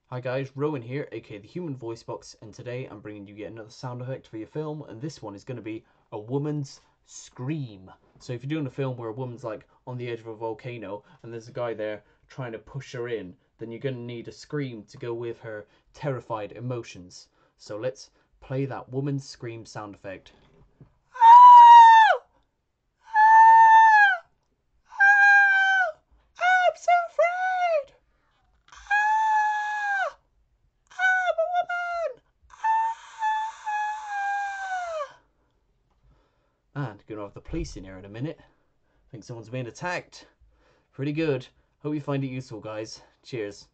Hi guys, Rowan here, aka the Human Voice Box, and today I'm bringing you yet another sound effect for your film, and this one is going to be a woman's scream. So if you're doing a film where a woman's like on the edge of a volcano and there's a guy there trying to push her in, then you're going to need a scream to go with her terrified emotions. So let's play that woman's scream sound effect. I'm so afraid! I'm a woman! And gonna have the police in here in a minute. I think someone's being attacked. Pretty good. Hope you find it useful, guys. Cheers.